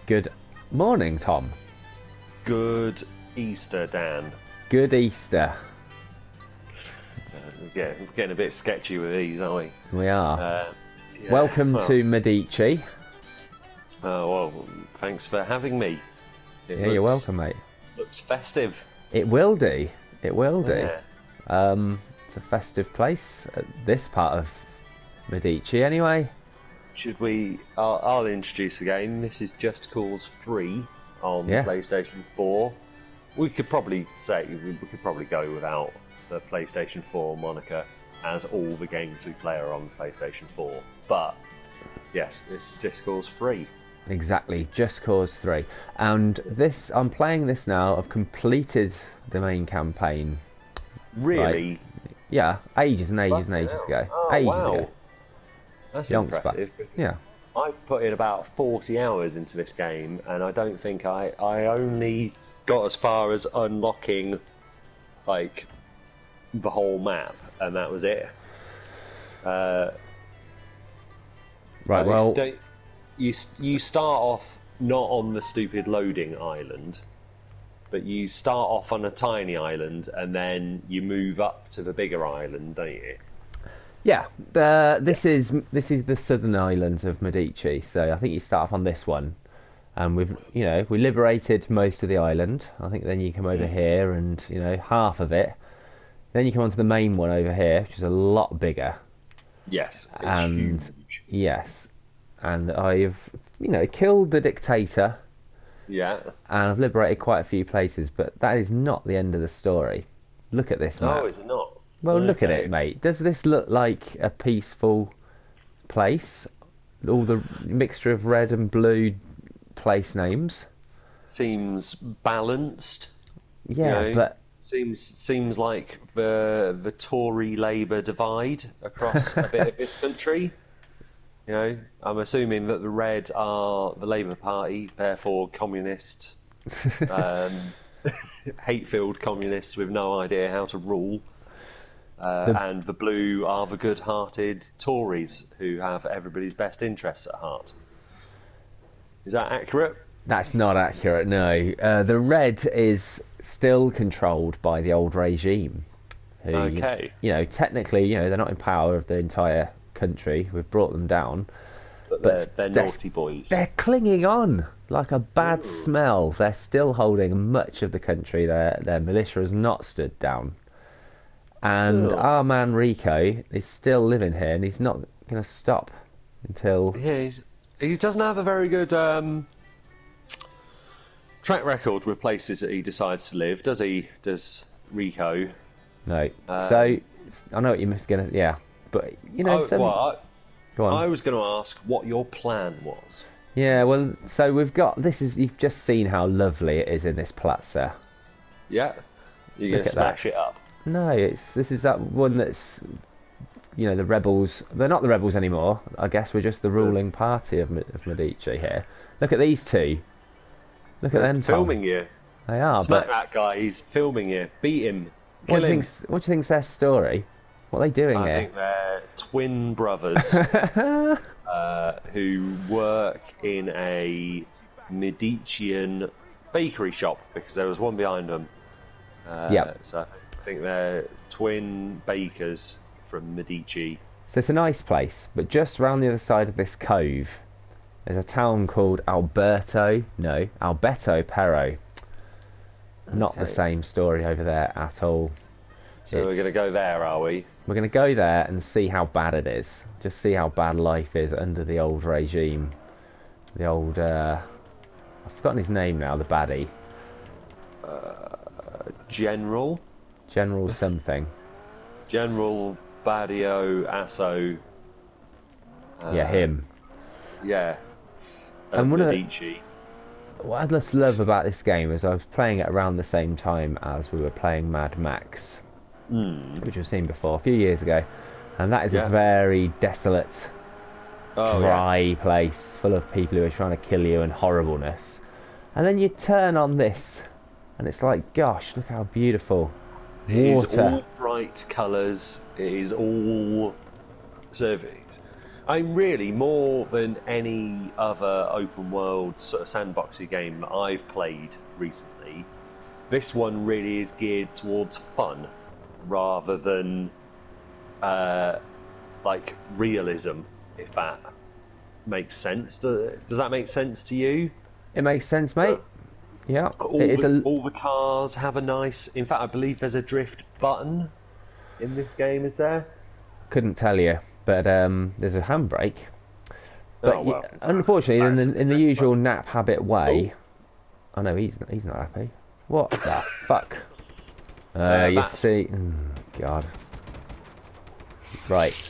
Good morning, Tom. Good Easter, Dan. Good Easter. We're getting a bit sketchy with these, aren't we? We are. Yeah, Welcome to Medici. Well, thanks for having me. You're welcome, mate. Looks festive. It will do. It will do. Yeah. It's a festive place at this part of Medici, anyway. Should we? I'll introduce the game. This is Just Cause 3 on PlayStation 4. We could probably go without the PlayStation 4 moniker, as all the games we play are on PlayStation 4. But yes, it's Just Cause 3. Exactly, Just Cause 3. And this, I'm playing this now. I've completed the main campaign. Really? Right? Yeah, ages and ages and ages ago. Ages ago. That's Yonks impressive. Yeah. I've put in about 40 hours into this game, and I don't think I only got as far as unlocking, like, the whole map, and that was it. Right, well... You start off not on the stupid loading island, but you start off on a tiny island, and then you move up to the bigger island, don't you? Yeah, this is the southern islands of Medici. So I think you start off on this one, and we liberated most of the island. I think then you come over here, and half of it. Then you come onto the main one over here, which is a lot bigger. Yes, it's huge. Yes, and I've killed the dictator. Yeah, and I've liberated quite a few places, but that is not the end of the story. Look at this map. Oh, is it not? Well, look at it, mate. Does this look like a peaceful place? All the mixture of red and blue place names. Seems balanced. Yeah, but seems like the Tory Labour divide across a bit of this country. I'm assuming that the red are the Labour Party, therefore communist, hate-filled communists with no idea how to rule. And the blue are the good-hearted Tories who have everybody's best interests at heart. Is that accurate? That's not accurate, no. The red is still controlled by the old regime. Who, okay. Technically, they're not in power of the entire country. We've brought them down. But they're naughty boys. They're clinging on like a bad smell. They're still holding much of the country. Their militia has not stood down. And our man Rico is still living here, and he's not going to stop until... Yeah, he doesn't have a very good track record with places that he decides to live, does he? Does Rico? No. So, I know what you're going to... Yeah, but, Go on. I was going to ask what your plan was. Yeah, well, so we've got... You've just seen how lovely it is in this plaza. Yeah? You're going to smash it up. No, this is that one that's, the rebels. They're not the rebels anymore. I guess we're just the ruling party of Medici here. Look at these two. Look at them, Tom. Filming you. They are. Smack that guy. He's filming you. Beat him. Kill him. What do you think's their story? What are they doing here? I think they're twin brothers who work in a Medician bakery shop, because there was one behind them. So I think they're twin bakers from Medici. So it's a nice place, but just round the other side of this cove, there's a town called Alberto Pero. Not the same story over there at all. So we're going to go there, are we? We're going to go there and see how bad it is. Just see how bad life is under the old regime. The old... I've forgotten his name now, the baddie. General something. General Badio Asso. Yeah, him. Yeah. And Medici. What I just love about this game is I was playing it around the same time as we were playing Mad Max, which we've seen before a few years ago, and that is a very desolate, dry place full of people who are trying to kill you and horribleness. And then you turn on this, and it's like, gosh, look how beautiful. Water. It is all bright colours. It is all... So I'm really, more than any other open world sort of sandboxy game that I've played recently, this one really is geared towards fun rather than like realism, if that makes sense. Does that make sense to you? It makes sense, mate. Yeah. All the cars have a nice... In fact, I believe there's a drift button in this game, is there? Couldn't tell you, but there's a handbrake. But unfortunately, in the usual nap habit way... Oh no, he's not happy. What the fuck? You see... God. Right.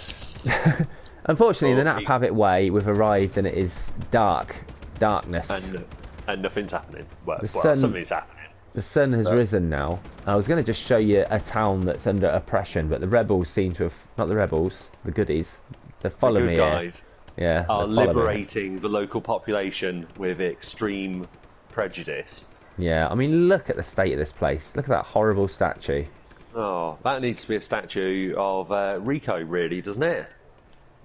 Unfortunately, the nap habit way, we've arrived and it is darkness. And nothing's happening. Well, something's happening. The sun has risen now. I was going to just show you a town that's under oppression, but the rebels seem to have... Not the rebels, the goodies. They follow me guys here. Yeah, are liberating the local population with extreme prejudice. Yeah, I mean, look at the state of this place. Look at that horrible statue. Oh, that needs to be a statue of Rico, really, doesn't it?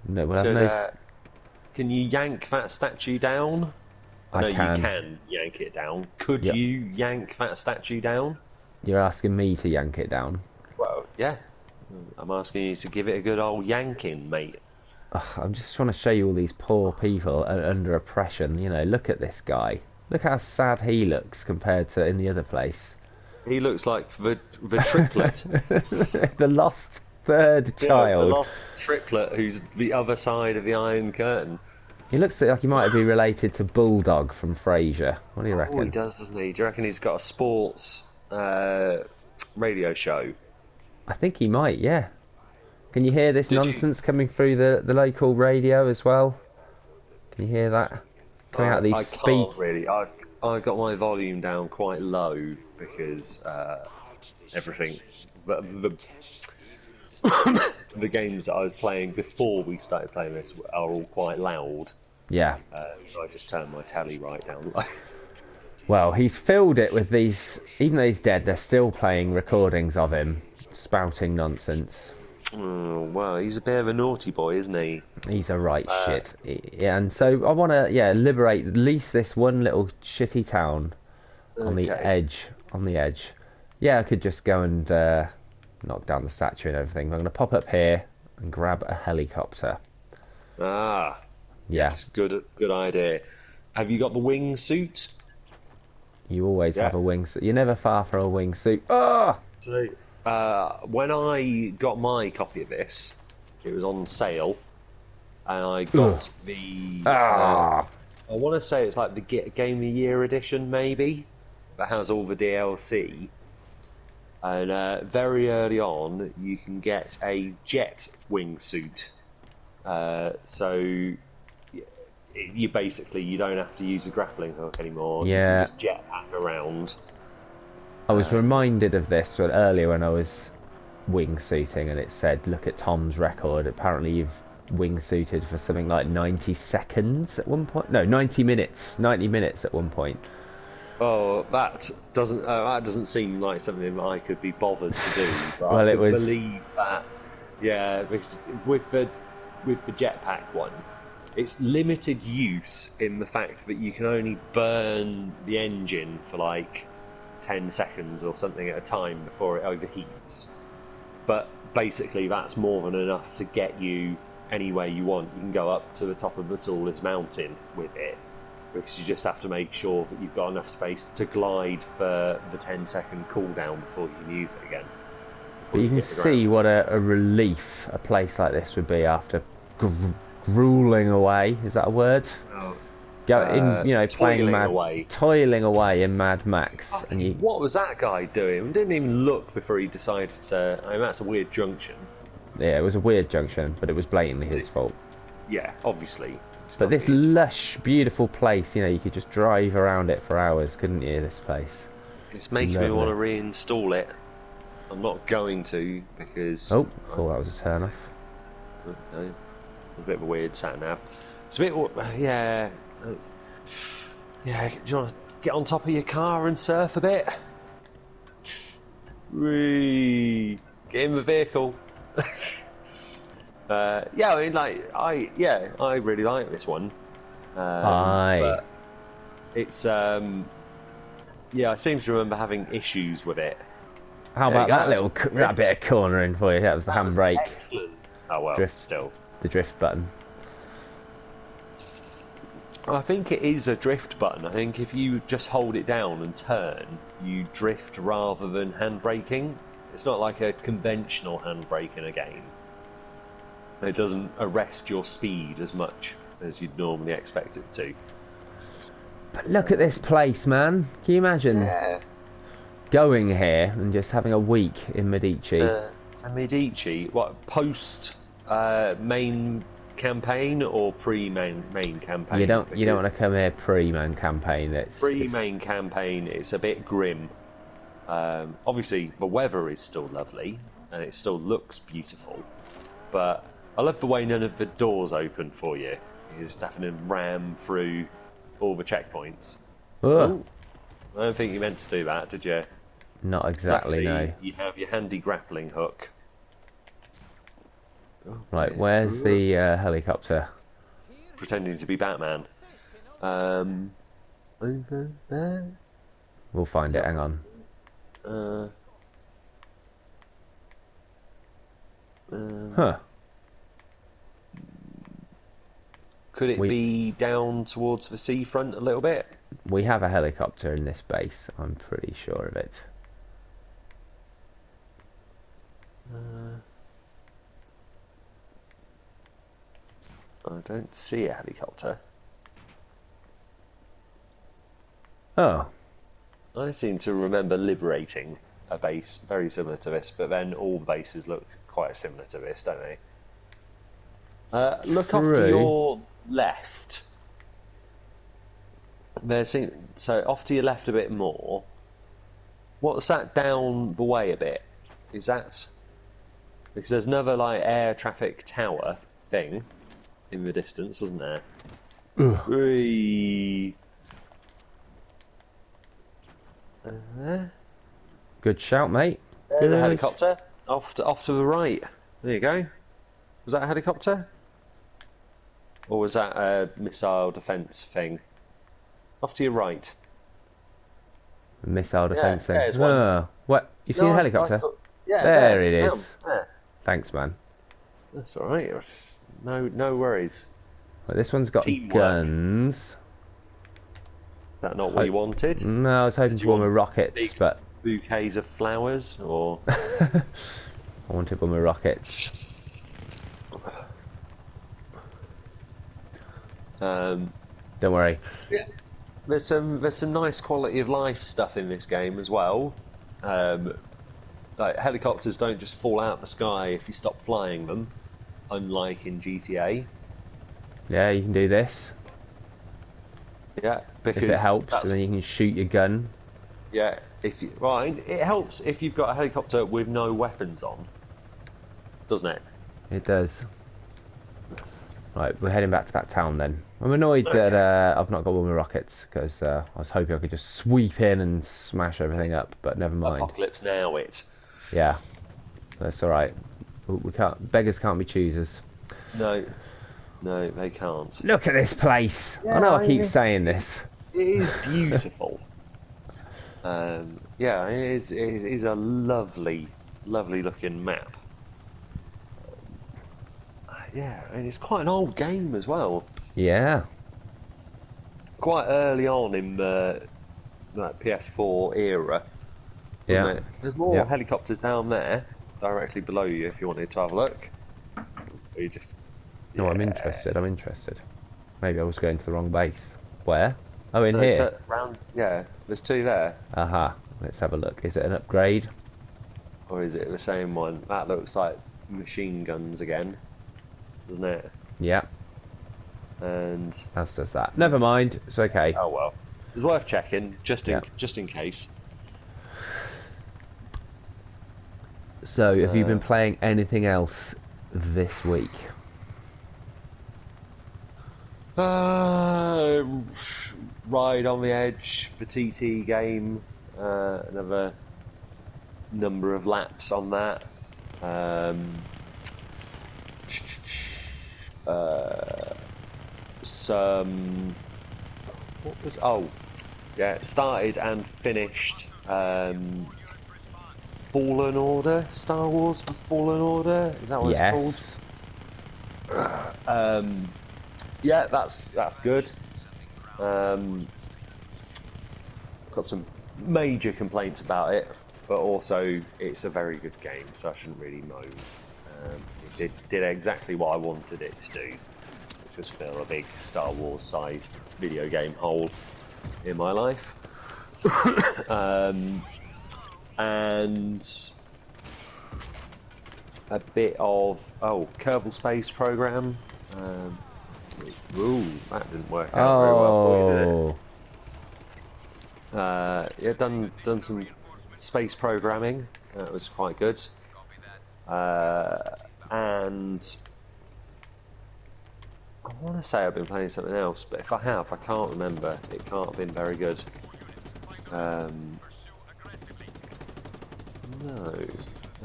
No, we'll have can you yank that statue down? I can. You can yank it down. Could you yank that statue down? You're asking me to yank it down? Well, yeah. I'm asking you to give it a good old yanking, mate. I'm just trying to show you all these poor people under oppression. You know, look at this guy. Look how sad he looks compared to in the other place. He looks like the triplet. The lost third child. The lost triplet who's the other side of the Iron Curtain. He looks like he might be related to Bulldog from Frasier. What do you reckon? Oh, he does, doesn't he? Do you reckon he's got a sports radio show? I think he might, yeah. Can you hear this nonsense coming through the local radio as well? Can you hear that? Coming out of these speakers? I can't really. I got my volume down quite low because everything... The games that I was playing before we started playing this are all quite loud. Yeah. So I just turned my tally right down low. Well, he's filled it with these... Even though he's dead, they're still playing recordings of him spouting nonsense. Oh, well, he's a bit of a naughty boy, isn't he? He's a right shit. Yeah, and so I want to, liberate at least this one little shitty town on the edge. On the edge. Yeah, I could just go and knock down the statue and everything. I'm going to pop up here and grab a helicopter. Ah. Yeah. Yes, good idea. Have you got the wingsuit? You always have a wingsuit. You're never far from a wingsuit. Oh! So, when I got my copy of this, it was on sale, and I got I want to say it's like the Game of the Year edition, maybe, that has all the DLC. And very early on, you can get a jet wingsuit. So you basically, you don't have to use a grappling hook anymore. Yeah. You can just jetpack around. I was reminded of this earlier when I was wingsuiting, and it said, look at Tom's record. Apparently you've wingsuited for something like 90 seconds at one point. No, 90 minutes. 90 minutes at one point. Oh, that doesn't seem like something that I could be bothered to do. But Well, I it was... believe that, yeah, because with the jetpack one, it's limited use in the fact that you can only burn the engine for like 10 seconds or something at a time before it overheats. But basically, that's more than enough to get you anywhere you want. You can go up to the top of the tallest mountain with it, because you just have to make sure that you've got enough space to glide for the 10-second cooldown before you can use it again. But you can see what a relief a place like this would be after grueling away. Is that a word? Oh. Toiling away in Mad Max. What was that guy doing? We didn't even look before he decided to... I mean, that's a weird junction. Yeah, it was a weird junction, but it was blatantly his fault. Yeah, obviously. But this lush, beautiful place, you could just drive around it for hours, couldn't you, this place? It's making me want to reinstall it. I'm not going to, because... Oh, thought that was a turn off. No, a bit of a weird sat-nav. It's a bit... Yeah... Yeah, do you want to get on top of your car and surf a bit? Whee! Get in the vehicle. Yeah, I mean, I really like this one. But it's I seem to remember having issues with it. How about that bit of cornering for you? That was the handbrake. Excellent. Oh well, still the drift button. I think it is a drift button. I think if you just hold it down and turn, you drift rather than handbraking. It's not like a conventional handbrake in a game. It doesn't arrest your speed as much as you'd normally expect it to. But look at this place, man. Can you imagine going here and just having a week in Medici? To Medici, what, post main campaign or pre-main campaign? You don't want to come here pre-main campaign. Pre-main campaign, it's a bit grim. Obviously, the weather is still lovely and it still looks beautiful, but I love the way none of the doors open for you. You're just having to ram through all the checkpoints. Ooh, I don't think you meant to do that, did you? Not exactly, no. You have your handy grappling hook. Right, where's the helicopter? Pretending to be Batman. Over there. We'll find it, hang on. Huh. Could it be down towards the seafront a little bit? We have a helicopter in this base, I'm pretty sure of it. I don't see a helicopter. Oh. I seem to remember liberating a base very similar to this, but then all the bases look quite similar to this, don't they? Look off to your left. So off to your left a bit more. What's that down the way a bit? Is that... Because there's another like air traffic tower thing in the distance, wasn't there? Good shout, mate. There's a helicopter off to the right. There you go. Was that a helicopter? Or was that a missile defence thing? Off to your right. Missile defence thing. Oh, what? You've seen a helicopter? Yeah, there it is. There. Thanks, man. That's all right. No worries. Well, this one's got guns. Is that not what you wanted? No, I was hoping for one with rockets, but bouquets of flowers, or I wanted one with rockets. Don't worry. Yeah. There's some nice quality of life stuff in this game as well. Like helicopters don't just fall out of the sky if you stop flying them, unlike in GTA. Yeah, you can do this. Yeah, because if it helps, and then you can shoot your gun. Yeah, it helps if you've got a helicopter with no weapons on, doesn't it? It does. Right, we're heading back to that town then. I'm annoyed that I've not got one with rockets, because I was hoping I could just sweep in and smash everything up, but never mind. Apocalypse Now it. Yeah, that's all right. We can't. Beggars can't be choosers. No, they can't. Look at this place. Yeah, I know I keep saying this. It is beautiful. Yeah, it is a lovely looking map. Yeah, and it's quite an old game as well. Yeah. Quite early on in the PS4 era. Yeah. It? There's more helicopters down there, directly below you, if you wanted to have a look. Or you just... No, I'm interested. Maybe I was going to the wrong base. Where? Oh, in here. There's two there. Aha. Let's have a look. Is it an upgrade? Or is it the same one? That looks like machine guns again, doesn't it? Yeah. And as does that. Never mind. It's okay. Oh well. It's worth checking, just in case. So, have you been playing anything else this week? Ride on the Edge, the TT game, another number of laps on that. some. What was? Oh, yeah. Started and finished. Fallen Order, Star Wars for Fallen Order. Is that what it's called? Yeah, that's good. Got some major complaints about it, but also it's a very good game, so I shouldn't really moan. It did exactly what I wanted it to do, which was fill a big Star Wars-sized video game hole in my life. And a bit of Kerbal Space Program. Ooh, that didn't work out very well for you, did it? Yeah, done some space programming. That was quite good. And I want to say I've been playing something else, but if I have, I can't remember. It can't have been very good. No, I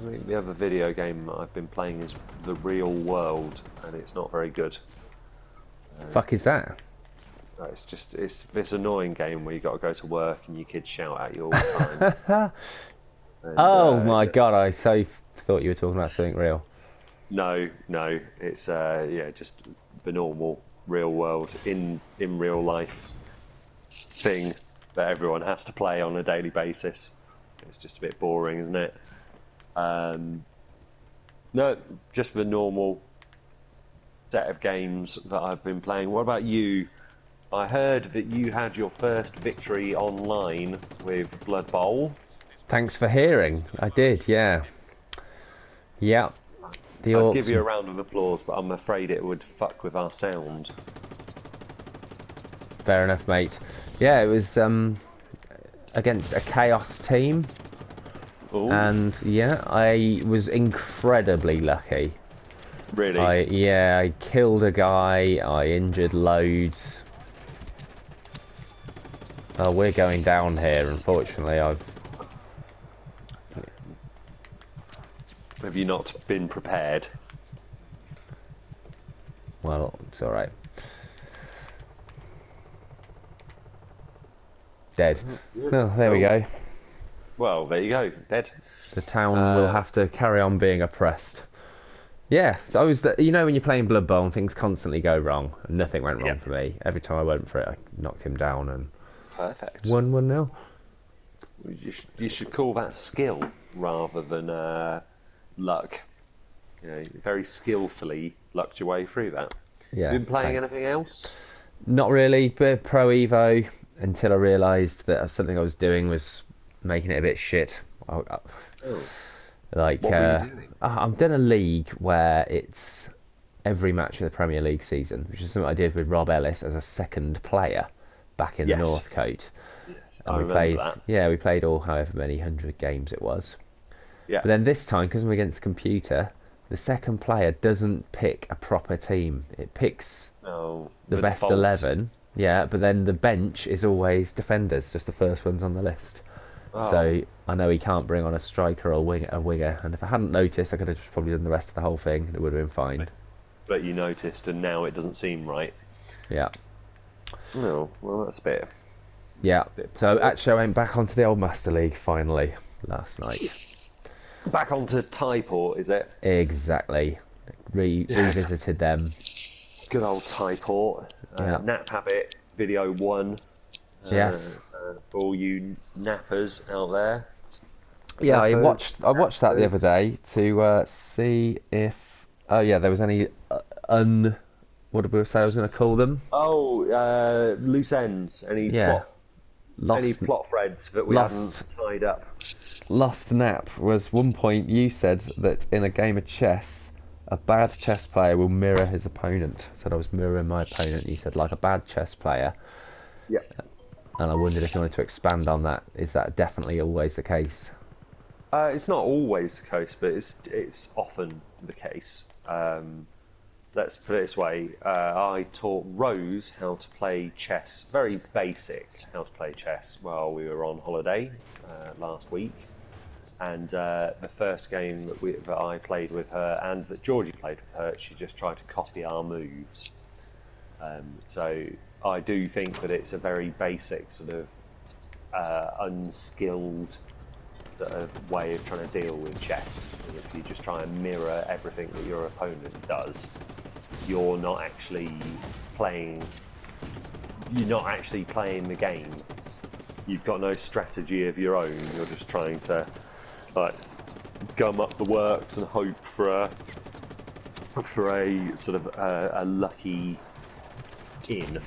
think the other video game I've been playing is The Real World, and it's not very good. Fuck is that? It's just this annoying game where you got to go to work and your kids shout at you all the time. And, my god! I so thought you were talking about something real. No, it's just the normal real world in real life thing that everyone has to play on a daily basis. It's just a bit boring, isn't it? No, just the normal set of games that I've been playing. What about you? I heard that you had your first victory online with Blood Bowl. Thanks for hearing. I did, yeah. Yeah. I'd give you a round of applause, but I'm afraid it would fuck with our sound. Fair enough, mate. Yeah, it was against a Chaos team. Ooh. And yeah, I was incredibly lucky. Really? I killed a guy, I injured loads. Oh, we're going down here, unfortunately. Have you not been prepared? Well, it's alright. Dead. Oh, there we go. Well, there you go. Dead. The town will have to carry on being oppressed. Yeah, so I was, you know, when you're playing Blood Bowl and things constantly go wrong, and nothing went wrong for me. Every time I went for it, I knocked him down and perfect. 1-0. You should call that skill rather than luck. You know, very skillfully lucked your way through that. Yeah. Been playing anything else? Not really, but Pro Evo until I realised that something I was doing was making it a bit shit. Like, what were you doing? I've done a league where it's every match of the Premier League season, which is something I did with Rob Ellis as a second player back in the Northcote. Yes, and I remember that. Yeah, we played all however many 100 games it was. Yeah. But then this time, because I'm against the computer, the second player doesn't pick a proper team. It picks the best default. 11. Yeah, but then the bench is always defenders, just the first ones on the list. Oh. So I know he can't bring on a striker or a winger, and if I hadn't noticed, I could have just probably done the rest of the whole thing, and it would have been fine. But you noticed, and now it doesn't seem right. Yeah. Oh, well, that's a bit... Yeah, so actually I went back onto the old Master League finally last night. Back onto Typort, is it? Exactly. Revisited them. Good old Typort. Nap Habit Video 1. Yes. For all you nappers out there. Yeah, I watched that the other day to see if... Oh yeah, there was any what did we say I was going to call them? Oh, loose ends. Any plot threads that we hadn't tied up. Lost Nap was one point you said that in a game of chess, a bad chess player will mirror his opponent. I said I was mirroring my opponent. You said like a bad chess player. Yeah. And I wondered if you wanted to expand on that. Is that definitely always the case? It's not always the case, but it's often the case. Let's put it this way. I taught Rose how to play chess, very basic how to play chess, while we were on holiday last week. And the first game that I played with her and that Georgie played with her, she just tried to copy our moves. So I do think that it's a very basic sort of unskilled sort of way of trying to deal with chess. And if you just try and mirror everything that your opponent does, you're not actually playing the game. You've got no strategy of your own. You're just trying to like gum up the works and hope for a sort of a lucky in.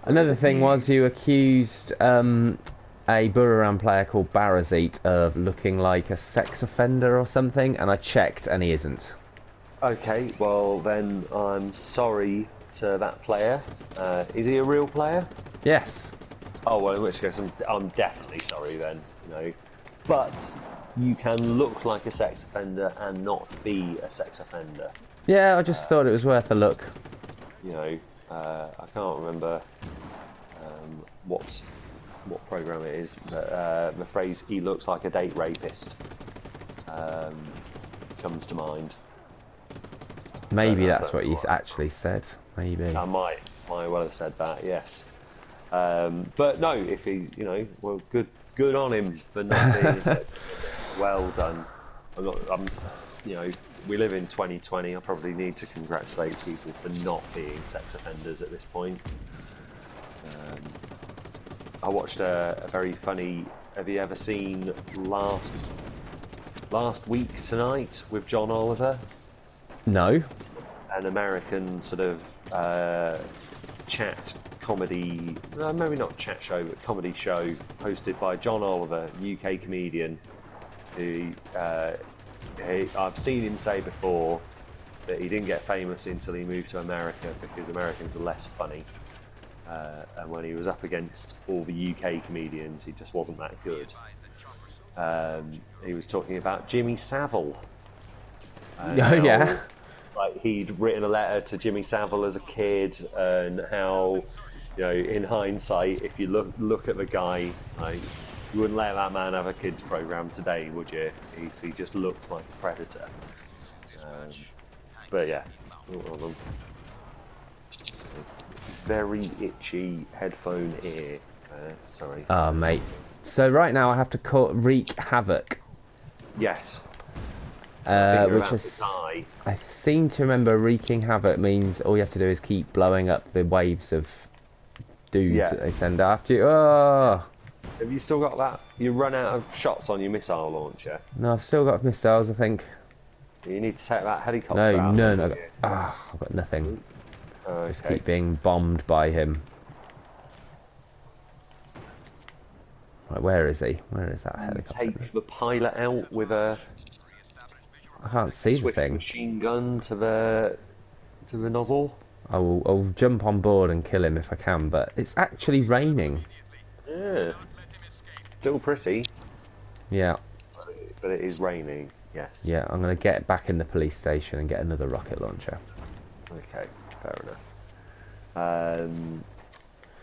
Another thing was you accused a Buriram player called Barazit of looking like a sex offender or something, and I checked and he isn't. Okay, well then I'm sorry to that player. Is he a real player? Yes. Oh well, in which case I'm definitely sorry then. But you can look like a sex offender and not be a sex offender. Yeah, I just thought it was worth a look. I can't remember what program it is, but the phrase "he looks like a date rapist" comes to mind. Maybe that's what you actually said. Maybe. I might well have said that. Yes. But no, if he's well, good on him for not being sex offender. Well done. We live in 2020. I probably need to congratulate people for not being sex offenders at this point. I watched a very funny. Have you ever seen Last Week Tonight with John Oliver? No. An American sort of chat comedy, maybe not chat show, but comedy show hosted by John Oliver, UK comedian, who I've seen him say before that he didn't get famous until he moved to America because Americans are less funny. And when he was up against all the UK comedians, he just wasn't that good. He was talking about Jimmy Savile. Oh yeah. Like he'd written a letter to Jimmy Savile as a kid, and how, in hindsight, if you look at the guy, like, you wouldn't let that man have a kids program today, would you? He just looked like a predator. But yeah, very itchy headphone ear. Sorry. Oh mate. So right now I have to wreak havoc. Yes. Which is, I seem to remember wreaking havoc means all you have to do is keep blowing up the waves of dudes that they send after you. Oh! Have you still got that? You run out of shots on your missile launcher? No, I've still got missiles, I think. You need to take that helicopter out. No. I've got nothing. Okay. Just keep being bombed by him. Right, where is he? Where is that helicopter? Take the pilot out with a... I can't see Swift the thing. Machine gun to the nozzle. I'll jump on board and kill him if I can, but it's actually raining. Yeah. Still pretty. Yeah. But it is raining, yes. Yeah, I'm going to get back in the police station and get another rocket launcher. Okay, fair enough.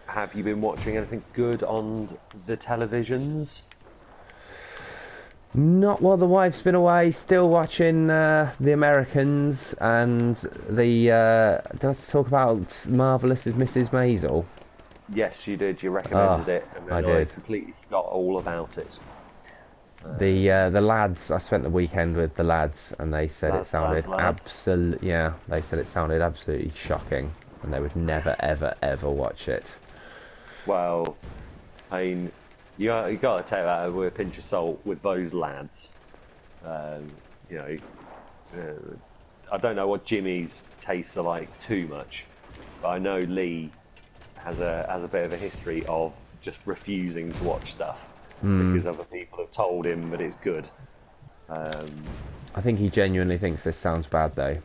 Have you been watching anything good on the televisions? Not while the wife's been away. Still watching The Americans and the... did I talk about Marvellous Mrs. Maisel? Yes, you did. You recommended it, and then I did. I completely forgot all about it. The lads. I spent the weekend with the lads, and they said it sounded absolutely. Yeah, they said it sounded absolutely shocking, and they would never, ever, ever watch it. Well, I mean, you got to take that with a pinch of salt with those lads. I don't know what Jimmy's tastes are like too much, but I know Lee has a bit of a history of just refusing to watch stuff because other people have told him that it's good. I think he genuinely thinks this sounds bad, though.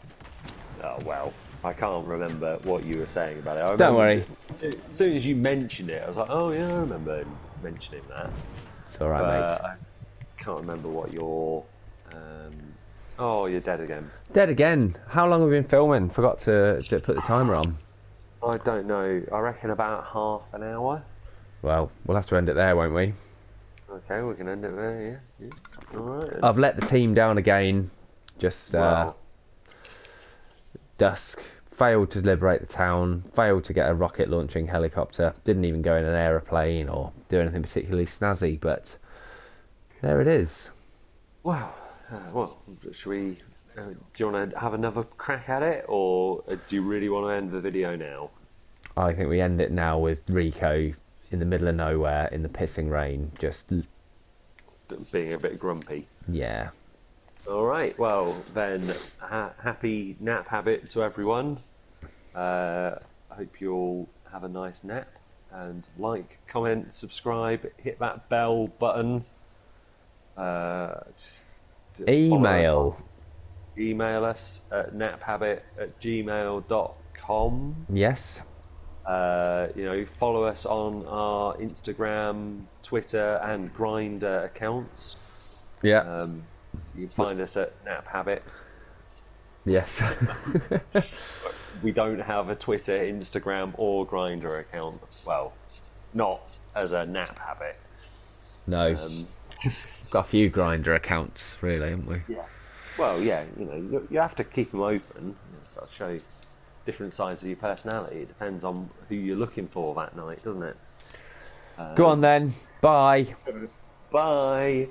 Oh well, I can't remember what you were saying about it. Don't worry. As soon as you mentioned it, I was like, oh yeah, I remember mentioning that. It's all right, mate. I can't remember what your... Oh, you're dead again. Dead again. How long have we been filming? Forgot to put the timer on. I don't know. I reckon about half an hour. Well, we'll have to end it there, won't we? Okay, we can end it there. Yeah. All right. I've let the team down again. Just dusk. Failed to liberate the town. Failed to get a rocket launching helicopter. Didn't even go in an aeroplane or do anything particularly snazzy. But there it is. Wow. Well, should we? Do you want to have another crack at it, or do you really want to end the video now? I think we end it now with Rico in the middle of nowhere in the pissing rain, just being a bit grumpy. Yeah. All right. Well, then, happy nap habit to everyone. I hope you all have a nice nap, and like, comment, subscribe, hit that bell button. Email us at naphabit@gmail.com. Yes. Follow us on our Instagram, Twitter, and Grindr accounts. Yeah. You can find us at naphabit. Yes. We don't have a Twitter, Instagram, or Grindr account. Well, not as a nap habit. No. Got a few Grindr accounts, really, haven't we? Yeah. Well, yeah. You have to keep them open. You've got to show different sides of your personality. It depends on who you're looking for that night, doesn't it? Go on then. Bye. Bye.